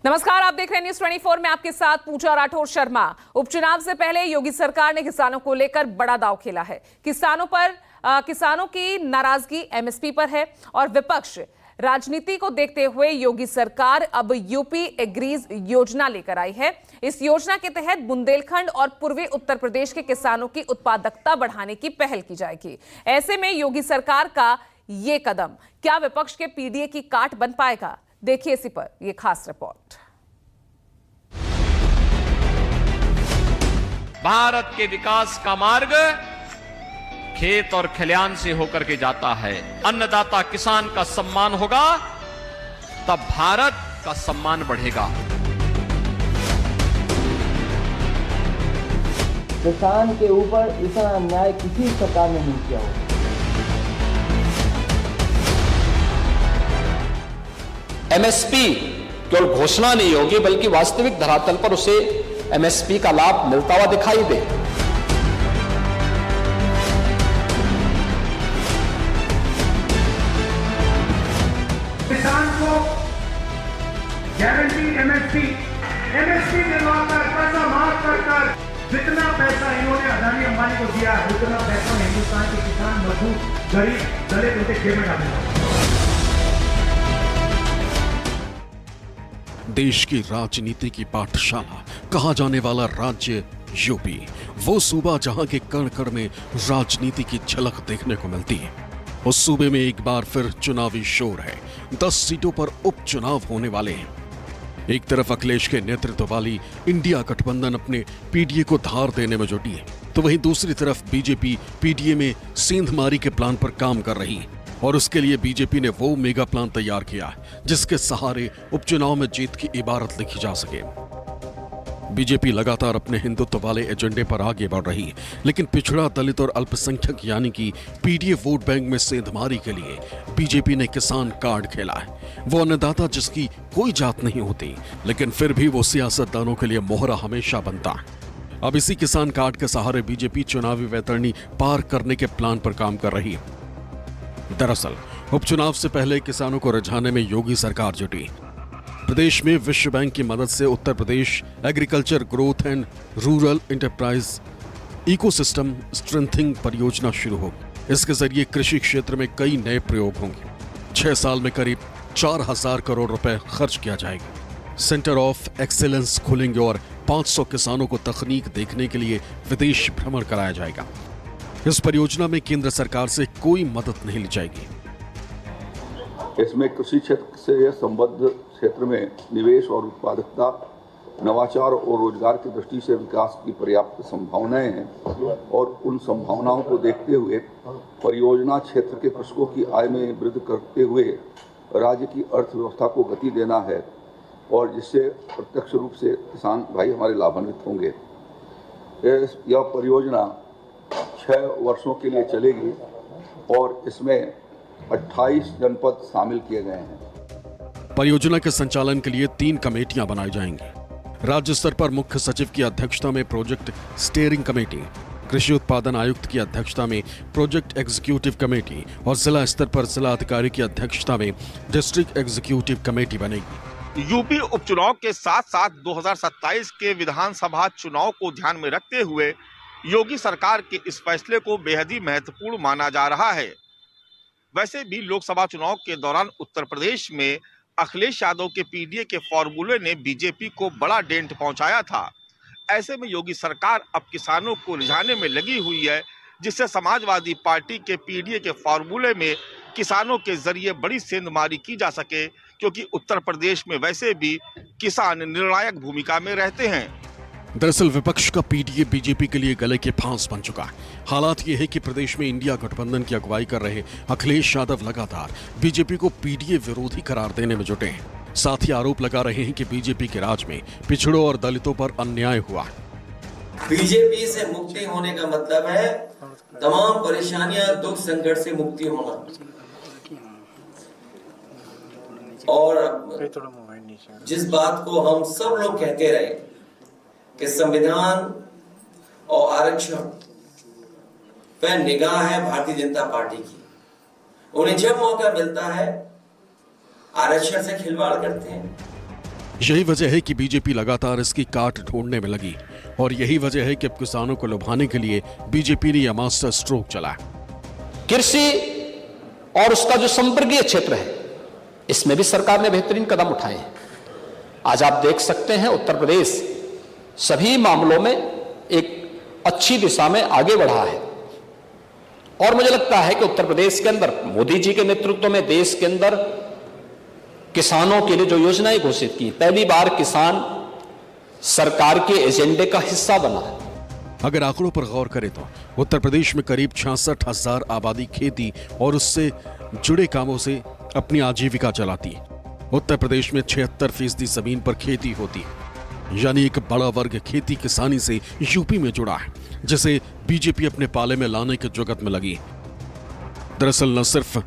नमस्कार, आप देख रहे हैं न्यूज़ 24 में आपके साथ पूजा राठौर शर्मा। उपचुनाव से पहले योगी सरकार ने किसानों को लेकर बड़ा दांव खेला है। किसानों की नाराजगी एमएसपी पर है और विपक्ष राजनीति को देखते हुए योगी सरकार अब यूपी एग्रीज योजना लेकर आई है। इस योजना के तहत बुंदेलखंड और पूर्वी उत्तर प्रदेश के किसानों की उत्पादकता बढ़ाने की पहल की जाएगी। ऐसे में योगी सरकार का ये कदम क्या विपक्ष के पीडीए की काट बन पाएगा? देखिए इसी पर यह खास रिपोर्ट। भारत के विकास का मार्ग खेत और खलिहान से होकर के जाता है। अन्नदाता किसान का सम्मान होगा तब भारत का सम्मान बढ़ेगा। किसान के ऊपर इतना अन्याय किसी सरकार ने नहीं किया हो। एमएसपी केवल घोषणा नहीं होगी बल्कि वास्तविक धरातल पर उसे एमएसपी का लाभ मिलता हुआ दिखाई दे। किसान को गारंटी एमएसपी दिलवाकर पैसा माफ कर जितना पैसा इन्होंने अदानी अंबानी को दिया है उतना पैसा हिंदुस्तान के किसान, मजदूर, गरीब, दलित उनके जेब में डालेगा। देश की राजनीति की पाठशाला कहा जाने वाला राज्य यूपी, वो सूबा जहां के कण कण में राजनीति की झलक देखने को मिलती है। उस सूबे में एक बार फिर चुनावी शोर है। 10 सीटों पर उपचुनाव होने वाले हैं। एक तरफ अखिलेश के नेतृत्व वाली इंडिया गठबंधन अपने पीडीए को धार देने में जुटी है, तो वहीं दूसरी तरफ बीजेपी पीडीए में सेंधमारी के प्लान पर काम कर रही है। और उसके लिए बीजेपी ने वो मेगा प्लान तैयार किया है जिसके सहारे उपचुनाव में जीत की इबारत लिखी जा सके। बीजेपी लगातार अपने हिंदुत्व वाले एजेंडे पर आगे बढ़ रही है, लेकिन पिछड़ा, दलित और अल्पसंख्यक यानी कि पीडीए वोट बैंक में सेंधमारी के लिए बीजेपी ने किसान कार्ड खेला है। वो अन्नदाता जिसकी कोई जात नहीं होती, लेकिन फिर भी वो सियासतदानों के लिए मोहरा हमेशा बनता है। अब इसी किसान कार्ड के सहारे बीजेपी चुनावी वैतरणी पार करने के प्लान पर काम कर रही है। दरअसल उपचुनाव से पहले किसानों को रिझाने में योगी सरकार जुटी। प्रदेश में विश्व बैंक की मदद से Uttar Pradesh agriculture growth and rural enterprise ecosystem strengthening परियोजना शुरू होगी। इसके जरिए कृषि क्षेत्र में कई नए प्रयोग होंगे। 6 साल में करीब 4000 करोड़ रुपए खर्च किया जाएगा। सेंटर ऑफ एक्सेलेंस खुलेंगे और 500 किसानों को तकनीक देखने के लिए विदेश भ्रमण कराया जाएगा। इस परियोजना में केंद्र सरकार से कोई मदद नहीं ली जाएगी। इसमें कृषि क्षेत्र से संबद्ध क्षेत्र में निवेश और उत्पादकता, नवाचार और रोजगार की दृष्टि से विकास की पर्याप्त संभावनाएं हैं और उन संभावनाओं को देखते हुए परियोजना क्षेत्र के कृषकों की आय में वृद्धि करते हुए राज्य की अर्थव्यवस्था को गति देना है और जिससे प्रत्यक्ष रूप से किसान भाई हमारे लाभान्वित होंगे। यह परियोजना 6 वर्षों के लिए चलेगी और इसमें 28 जनपद शामिल किए गए हैं। परियोजना के संचालन के लिए 3 कमेटियां बनाई जाएंगी। राज्य स्तर पर मुख्य सचिव की अध्यक्षता में प्रोजेक्ट स्टीयरिंग कमेटी, कृषि उत्पादन आयुक्त की अध्यक्षता में प्रोजेक्ट एग्जीक्यूटिव कमेटी और जिला स्तर पर जिला अधिकारी की अध्यक्षता में डिस्ट्रिक्ट एग्जीक्यूटिव कमेटी बनेगी। यूपी उपचुनाव के साथ साथ 2027 के विधानसभा चुनाव को ध्यान में रखते हुए योगी सरकार के इस फैसले को बेहद ही महत्वपूर्ण माना जा रहा है। वैसे भी लोकसभा चुनाव के दौरान उत्तर प्रदेश में अखिलेश यादव के पीडीए के फॉर्मूले ने बीजेपी को बड़ा डेंट पहुंचाया था। ऐसे में योगी सरकार अब किसानों को रिझाने में लगी हुई है, जिससे समाजवादी पार्टी के पीडीए के फॉर्मूले में किसानों के जरिए बड़ी सेंधमारी की जा सके, क्योंकि उत्तर प्रदेश में वैसे भी किसान निर्णायक भूमिका में रहते हैं। दरअसल विपक्ष का पीडीए बीजेपी के लिए गले के फांस बन चुका है। हालात ये है कि प्रदेश में इंडिया गठबंधन की अगुवाई कर रहे अखिलेश यादव लगातार बीजेपी को पीडीए विरोधी करार देने में जुटे हैं। साथ ही आरोप लगा रहे हैं कि बीजेपी के राज में पिछड़ों और दलितों पर अन्याय हुआ है। बीजेपी से मुक्ति होने का मतलब है तमाम परेशानियां, दुख, संकट से मुक्ति होना। और जिस बात को हम सब लोग कहते रहे कि संविधान और आरक्षण पर निगाह है भारतीय जनता पार्टी की, उन्हें जब मौका मिलता है आरक्षण से खिलवाड़ करते हैं। यही वजह है कि बीजेपी लगातार इसकी काट ढूंढने में लगी और यही वजह है कि अब किसानों को लुभाने के लिए बीजेपी ने यह मास्टर स्ट्रोक चलाया। कृषि और उसका जो संपर्कीय क्षेत्र है, इसमें भी सरकार ने बेहतरीन कदम उठाए हैं। आज आप देख सकते हैं उत्तर प्रदेश सभी मामलों में एक अच्छी दिशा में आगे बढ़ा है और मुझे लगता है कि उत्तर प्रदेश के अंदर मोदी जी के नेतृत्व में देश के अंदर किसानों के लिए जो योजनाएं घोषित की, पहली बार किसान सरकार के एजेंडे का हिस्सा बना है। अगर आंकड़ों पर गौर करें तो उत्तर प्रदेश में करीब 66,000 आबादी खेती और उससे जुड़े कामों से अपनी आजीविका चलाती है। उत्तर प्रदेश में 76% जमीन पर खेती होती है, यानी एक बड़ा वर्ग खेती किसानी से यूपी में जुड़ा है, जिसे बीजेपी अपने पाले में लाने के जुगत में लगी। दरअसल न सिर्फ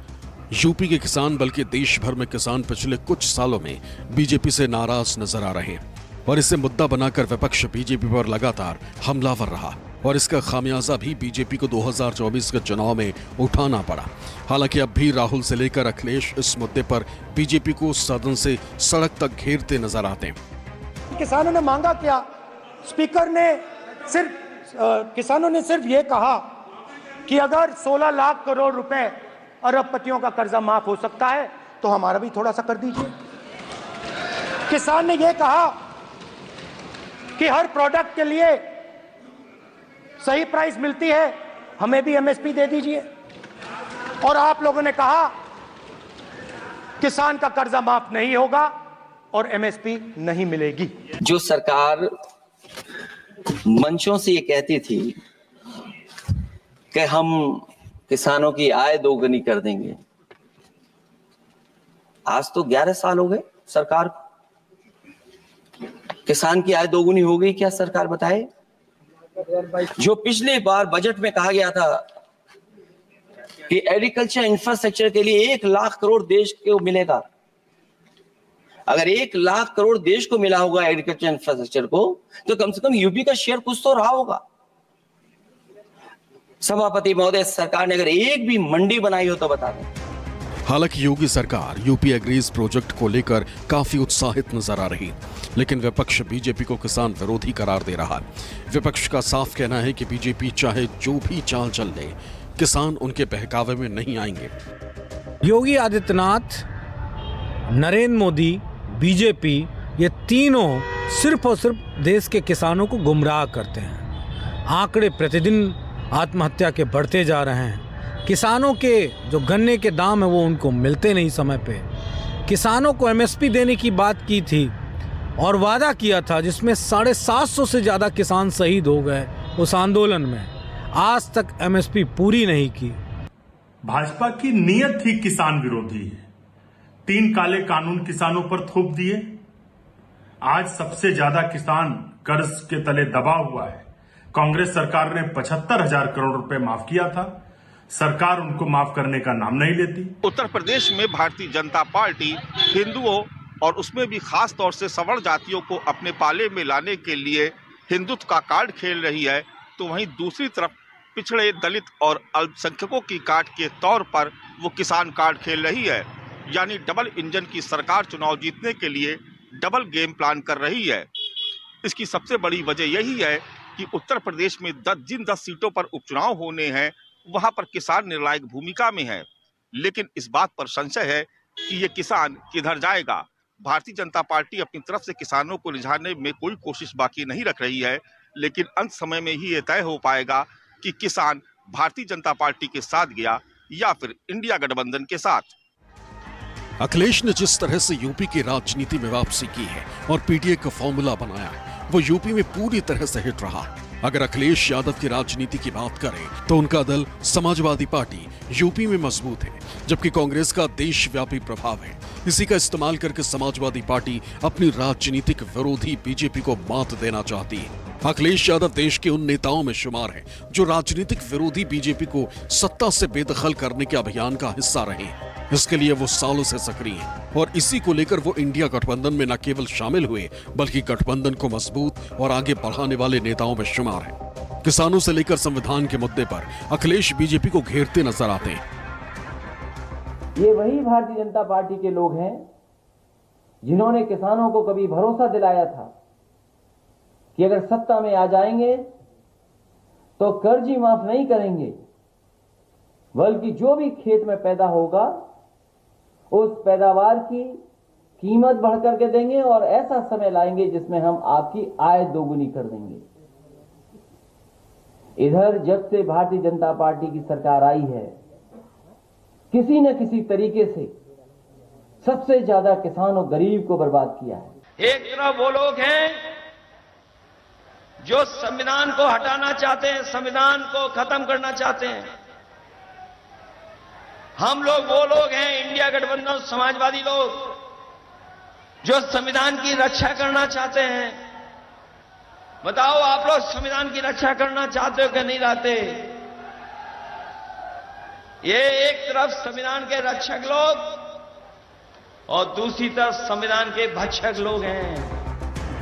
यूपी के किसान बल्कि देश भर में किसान पिछले कुछ सालों में बीजेपी से नाराज नजर आ रहे हैं और इसे मुद्दा बनाकर विपक्ष बीजेपी पर लगातार हमलावर रहा और इसका खामियाजा भी बीजेपी को 2024 के चुनाव में उठाना पड़ा। हालांकि अब भी राहुल से लेकर अखिलेश इस मुद्दे पर बीजेपी को सदन से सड़क तक घेरते नजर आते हैं। किसानों ने मांगा क्या? स्पीकर ने किसानों ने सिर्फ ये कहा कि अगर 16 लाख करोड़ रुपए अरबपतियों का कर्जा माफ हो सकता है तो हमारा भी थोड़ा सा कर दीजिए। किसान ने यह कहा कि हर प्रोडक्ट के लिए सही प्राइस मिलती है, हमें भी एमएसपी दे दीजिए। और आप लोगों ने कहा किसान का कर्जा माफ नहीं होगा और एमएसपी नहीं मिलेगी। जो सरकार मंचों से ये कहती थी कि हम किसानों की आय दोगुनी कर देंगे, आज तो 11 साल हो गए सरकार को। किसान की आय दोगुनी हो गई क्या? सरकार बताए। जो पिछली बार बजट में कहा गया था कि एग्रीकल्चर इंफ्रास्ट्रक्चर के लिए 1 लाख करोड़ देश को मिलेगा, अगर 1 लाख करोड़ देश को मिला होगा एग्रीकल्चर इंफ्रास्ट्रक्चर को, तो कम से कम यूपी का शेयर कुछ तो रहा होगा। सभापति महोदय, सरकार ने अगर एक भी मंडी बनाई हो तो बता दें। हालांकि योगी सरकार यूपी एग्रीज प्रोजेक्ट को लेकर काफी उत्साहित नजर आ रही, लेकिन विपक्ष बीजेपी को किसान विरोधी करार दे रहा है। विपक्ष का साफ कहना है कि बीजेपी चाहे जो भी चाल चल ले, किसान उनके बहकावे में नहीं आएंगे। योगी आदित्यनाथ, नरेंद्र मोदी, बीजेपी, ये तीनों सिर्फ और सिर्फ देश के किसानों को गुमराह करते हैं। आंकड़े प्रतिदिन आत्महत्या के बढ़ते जा रहे हैं। किसानों के जो गन्ने के दाम है वो उनको मिलते नहीं समय पे। किसानों को एमएसपी देने की बात की थी और वादा किया था, जिसमें 750 से ज़्यादा किसान शहीद हो गए उस आंदोलन में। आज तक एमएसपी पूरी नहीं की। भाजपा की नीयत ही किसान विरोधी है। 3 काले कानून किसानों पर थोप दिए। आज सबसे ज्यादा किसान कर्ज के तले दबा हुआ है। कांग्रेस सरकार ने 75,000 करोड़ रुपए माफ किया था, सरकार उनको माफ करने का नाम नहीं लेती। उत्तर प्रदेश में भारतीय जनता पार्टी हिंदुओं और उसमें भी खास तौर से सवर्ण जातियों को अपने पाले में लाने के लिए हिंदुत्व का कार्ड खेल रही है, तो वहीं दूसरी तरफ पिछड़े, दलित और अल्पसंख्यकों की काट के तौर पर वो किसान कार्ड खेल रही है। यानी डबल इंजन की सरकार चुनाव जीतने के लिए डबल गेम प्लान कर रही है। इसकी सबसे बड़ी वजह यही है कि उत्तर प्रदेश में 10 सीटों पर उपचुनाव होने हैं, वहां पर किसान निर्णायक भूमिका में है। लेकिन इस बात पर संशय है कि ये किसान किधर जाएगा। भारतीय जनता पार्टी अपनी तरफ से किसानों को रिझाने में कोई कोशिश बाकी नहीं रख रही है, लेकिन अंत समय में ही ये तय हो पाएगा कि किसान भारतीय जनता पार्टी के साथ गया या फिर इंडिया गठबंधन के साथ। अखिलेश ने जिस तरह से यूपी की राजनीति में वापसी की है और पीटीए का फॉर्मूला बनाया है, वो यूपी में पूरी तरह से हिट रहा। अगर अखिलेश यादव की राजनीति की बात करें तो उनका दल समाजवादी पार्टी यूपी में मजबूत है, जबकि कांग्रेस का देशव्यापी प्रभाव है। इसी का इस्तेमाल करके समाजवादी पार्टी अपनी राजनीतिक विरोधी बीजेपी को मात देना चाहती है। अखिलेश यादव देश के उन नेताओं में शुमार हैं जो राजनीतिक विरोधी बीजेपी को सत्ता से बेदखल करने के अभियान का हिस्सा रहे हैं। इसके लिए वो सालों से सक्रिय हैं और इसी को लेकर वो इंडिया गठबंधन में न केवल शामिल हुए बल्कि गठबंधन को मजबूत और आगे बढ़ाने वाले नेताओं में शुमार हैं। किसानों से लेकर संविधान के मुद्दे पर अखिलेश बीजेपी को घेरते नजर आते हैं। ये वही भारतीय जनता पार्टी के लोग हैं जिन्होंने किसानों को कभी भरोसा दिलाया था कि अगर सत्ता में आ जाएंगे तो कर्ज ही माफ नहीं करेंगे, बल्कि जो भी खेत में पैदा होगा उस पैदावार की कीमत बढ़ करके देंगे और ऐसा समय लाएंगे जिसमें हम आपकी आय दोगुनी कर देंगे। इधर जब से भारतीय जनता पार्टी की सरकार आई है, किसी न किसी तरीके से सबसे ज्यादा किसान और गरीब को बर्बाद किया है। एक तरफ वो लोग हैं जो संविधान को हटाना चाहते हैं, संविधान को खत्म करना चाहते हैं। हम लोग वो लोग हैं, इंडिया गठबंधन समाजवादी लोग, जो संविधान की रक्षा करना चाहते हैं। बताओ, आप लोग संविधान की रक्षा करना चाहते हो कि नहीं चाहते? ये एक तरफ संविधान के रक्षक लोग और दूसरी तरफ संविधान के भक्षक लोग हैं।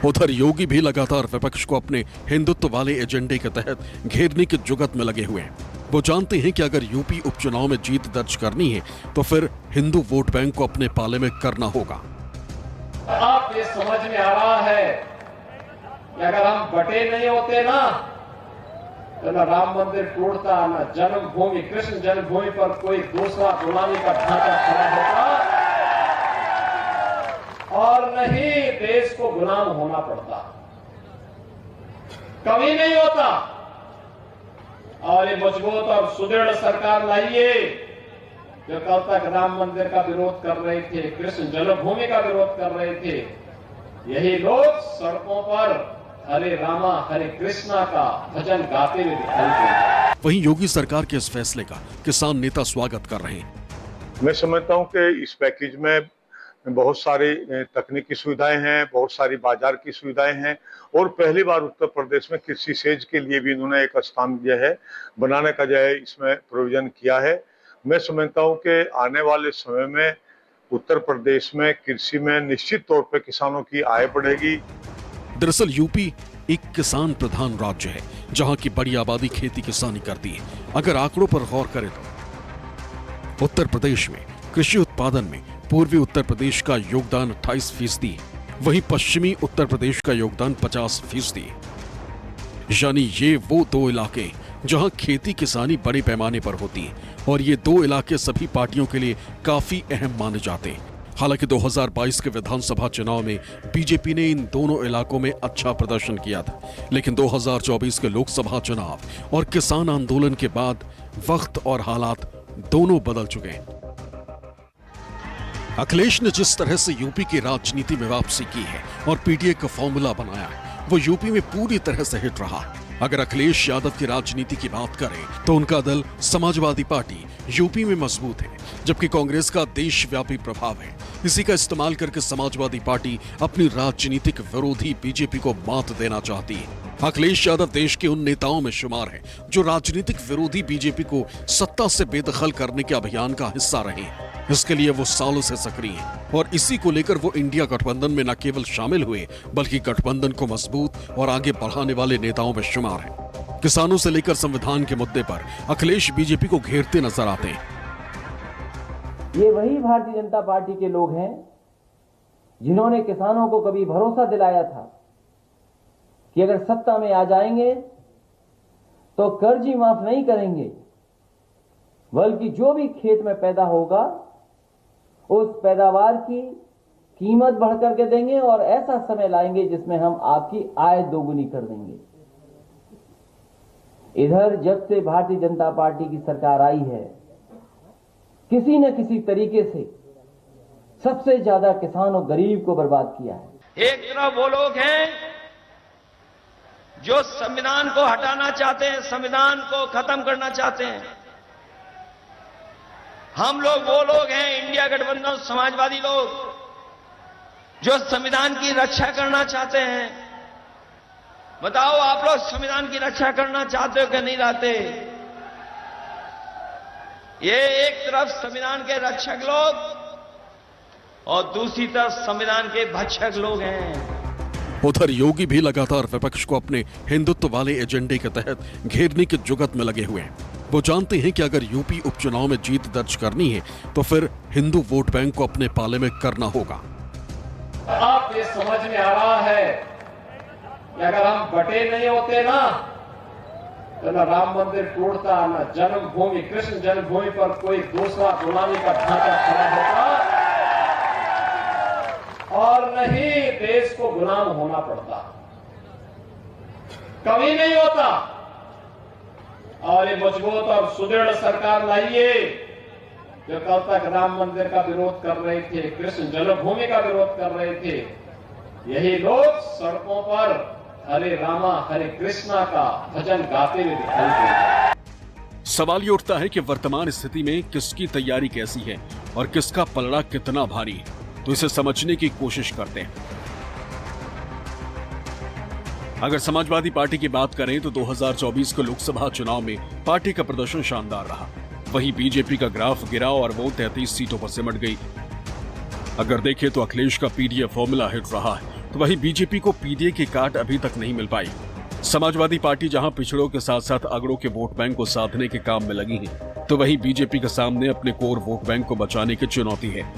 उधर योगी भी लगातार विपक्ष को अपने हिंदुत्व वाले एजेंडे के तहत घेरने की जुगत में लगे हुए हैं। वो जानते हैं कि अगर यूपी उपचुनाव में जीत दर्ज करनी है तो फिर हिंदू वोट बैंक को अपने पाले में करना होगा। आप ये समझ में आ रहा है कि अगर हम बटे नहीं होते ना तो न राम मंदिर टूटता, न जन्मभूमि कृष्ण जन्मभूमि पर कोई दूसरा गुलामी का ढांचा खड़ा होता और नहीं देश को गुलाम होना पड़ता, कभी नहीं होता। और ये मजबूत और सुदृढ़ सरकार लाइए जो कल तक राम मंदिर का विरोध कर रहे थे, कृष्ण जन्मभूमि का विरोध कर रहे थे, यही लोग सड़कों पर हरे रामा हरे कृष्णा का भजन गाते हुए दिखाई देते। वहीं योगी सरकार के इस फैसले का किसान नेता स्वागत कर रहे हैं। मैं समझता हूं कि इस पैकेज में बहुत सारी तकनीकी सुविधाएं हैं, बहुत सारी बाजार की सुविधाएं हैं और पहली बार उत्तर प्रदेश में कृषि सेज के लिए भी इन्होंने एक स्थान दिया है, बनाने का जो है इसमें प्रोविजन किया है। मैं समझता हूं कि आने वाले समय में उत्तर प्रदेश में कृषि में निश्चित तौर पर किसानों की आय बढ़ेगी। दरअसल यूपी एक किसान प्रधान राज्य है जहां की बड़ी आबादी खेती किसानी करती है। अगर आंकड़ों पर गौर करें तो उत्तर प्रदेश में कृषि उत्पादन में पूर्वी उत्तर प्रदेश का योगदान 28%, वहीं पश्चिमी उत्तर प्रदेश का योगदान 50%। यानी ये वो दो इलाके जहां खेती किसानी बड़े पैमाने पर होती है और ये दो इलाके सभी पार्टियों के लिए काफी अहम माने जाते हैं। हालांकि 2022 के विधानसभा चुनाव में बीजेपी ने इन दोनों इलाकों में अच्छा प्रदर्शन किया था, लेकिन 2024 के लोकसभा चुनाव और किसान आंदोलन के बाद वक्त और हालात दोनों बदल चुके हैं। अखिलेश ने जिस तरह से यूपी की राजनीति में वापसी की है और पीटीए का फॉर्मूला बनाया है, वो यूपी में पूरी तरह से हिट रहा। अगर अखिलेश यादव की राजनीति की बात करें तो उनका दल समाजवादी पार्टी यूपी में मजबूत है, जबकि कांग्रेस का देशव्यापी प्रभाव है। इसी का इस्तेमाल करके समाजवादी पार्टी अपनी राजनीतिक विरोधी बीजेपी को मात देना चाहती है। अखिलेश यादव देश के उन नेताओं में शुमार हैं जो राजनीतिक विरोधी बीजेपी को सत्ता से बेदखल करने के अभियान का हिस्सा रहे हैं। इसके लिए वो सालों से सक्रिय हैं और इसी को लेकर वो इंडिया गठबंधन में न केवल शामिल हुए बल्कि गठबंधन को मजबूत और आगे बढ़ाने वाले नेताओं में शुमार हैं। किसानों से लेकर संविधान के मुद्दे पर अखिलेश बीजेपी को घेरते नजर आते हैं। ये वही भारतीय जनता पार्टी के लोग हैं जिन्होंने किसानों को कभी भरोसा दिलाया था कि अगर सत्ता में आ जाएंगे तो कर्ज ही माफ नहीं करेंगे, बल्कि जो भी खेत में पैदा होगा उस पैदावार की कीमत बढ़ करके देंगे और ऐसा समय लाएंगे जिसमें हम आपकी आय दोगुनी कर देंगे। इधर जब से भारतीय जनता पार्टी की सरकार आई है, किसी न किसी तरीके से सबसे ज्यादा किसान और गरीब को बर्बाद किया है। एक तरफ वो लोग हैं जो संविधान को हटाना चाहते हैं, संविधान को खत्म करना चाहते हैं। हम लोग वो लोग हैं, इंडिया गठबंधन समाजवादी लोग, जो संविधान की रक्षा करना चाहते हैं। बताओ, आप लोग संविधान की रक्षा करना चाहते हो कि नहीं चाहते? ये एक तरफ संविधान के रक्षक लोग और दूसरी तरफ संविधान के भक्षक लोग हैं। उधर योगी भी लगातार विपक्ष को अपने हिंदुत्व वाले एजेंडे के तहत घेरने की जुगत में लगे हुए हैं। वो जानते हैं कि अगर यूपी उपचुनाव में जीत दर्ज करनी है तो फिर हिंदू वोट बैंक को अपने पाले में करना होगा। समझ में आ रहा है कि अगर हम बटे नहीं होते ना, तो न राम मंदिर टूटता, न जन्मभूमि कृष्ण जन्मभूमि पर कोई दूसरा गुलामी का ढांचा खड़ा होता, और न ही देश को गुलाम होना पड़ता, कभी नहीं होता। और ये मजबूत और सुदृढ़ सरकार लाइए जो कल तक राम मंदिर का विरोध कर रहे थे, कृष्ण जन्मभूमि का विरोध कर रहे थे, यही लोग सड़कों पर हरे रामा हरे कृष्णा का भजन गाते हुए दिखाई देते। सवाल ये उठता है कि वर्तमान स्थिति में किसकी तैयारी कैसी है और किसका पलड़ा कितना भारी, तो इसे समझने की कोशिश करते हैं। अगर समाजवादी पार्टी की बात करें तो 2024 के लोकसभा चुनाव में पार्टी का प्रदर्शन शानदार रहा। वहीं बीजेपी का ग्राफ गिरा और वो 33 सीटों पर सिमट गई। अगर देखें तो अखिलेश का पीडीए फॉर्मूला हिट रहा है, तो वहीं बीजेपी को पीडीए की काट अभी तक नहीं मिल पाई। समाजवादी पार्टी जहां पिछड़ों के साथ साथ अगड़ों के वोट बैंक को साधने के काम में लगी है, तो वहीं बीजेपी के सामने अपने कोर वोट बैंक को बचाने की चुनौती है।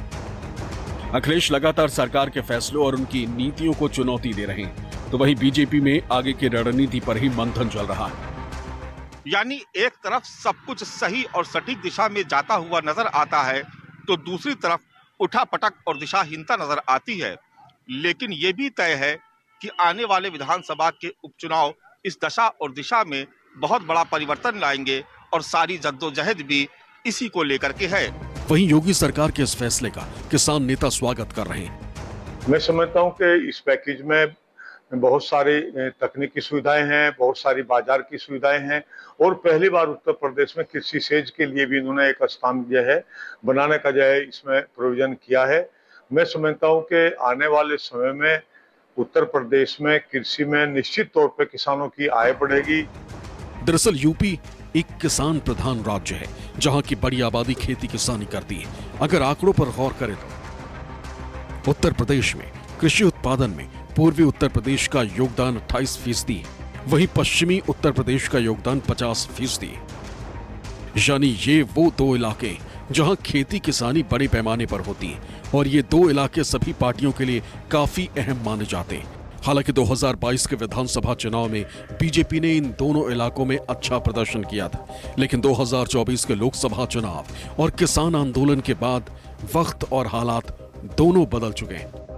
अखिलेश लगातार सरकार के फैसलों और उनकी नीतियों को चुनौती दे रहे हैं, तो वहीं बीजेपी में आगे की रणनीति पर ही मंथन चल रहा है। यानी एक तरफ सब कुछ सही और सटीक दिशा में जाता हुआ नजर आता है, तो दूसरी तरफ उठापटक और दिशाहीनता नजर आती है। लेकिन ये भी तय है कि आने वाले विधानसभा के उपचुनाव इस दशा और दिशा में बहुत बड़ा परिवर्तन लाएंगे और सारी जद्दोजहद भी इसी को लेकर के है। वहीं योगी सरकार के इस फैसले का किसान नेता स्वागत कर रहे हैं। मैं समझता हूं कि इस पैकेज में बहुत सारी तकनीकी सुविधाएं हैं, बहुत सारी बाजार की सुविधाएं हैं, और पहली बार उत्तर प्रदेश में कृषि सेज के लिए भी इन्होंने एक स्थान जो है बनाने का जो है इसमें प्रोविजन किया है। मैं समझता हूं कि आने वाले समय में उत्तर प्रदेश में कृषि में निश्चित तौर पर किसानों की आय बढ़ेगी। दरअसल यूपी एक किसान प्रधान राज्य है, जहां की बड़ी आबादी खेती किसानी करती है। अगर आंकड़ों पर गौर करें तो उत्तर प्रदेश में कृषि उत्पादन में पूर्वी उत्तर प्रदेश का योगदान 28% है, वहीं पश्चिमी उत्तर प्रदेश का योगदान 50% है। यानी ये वो दो इलाके जहां खेती किसानी बड़े पैमाने पर होती है, और ये दो इलाके सभी पार्टियों के लिए काफी अहम माने जाते हैं। हालांकि 2022 के विधानसभा चुनाव में बीजेपी ने इन दोनों इलाकों में अच्छा प्रदर्शन किया था, लेकिन 2024 के लोकसभा चुनाव और किसान आंदोलन के बाद वक्त और हालात दोनों बदल चुके हैं।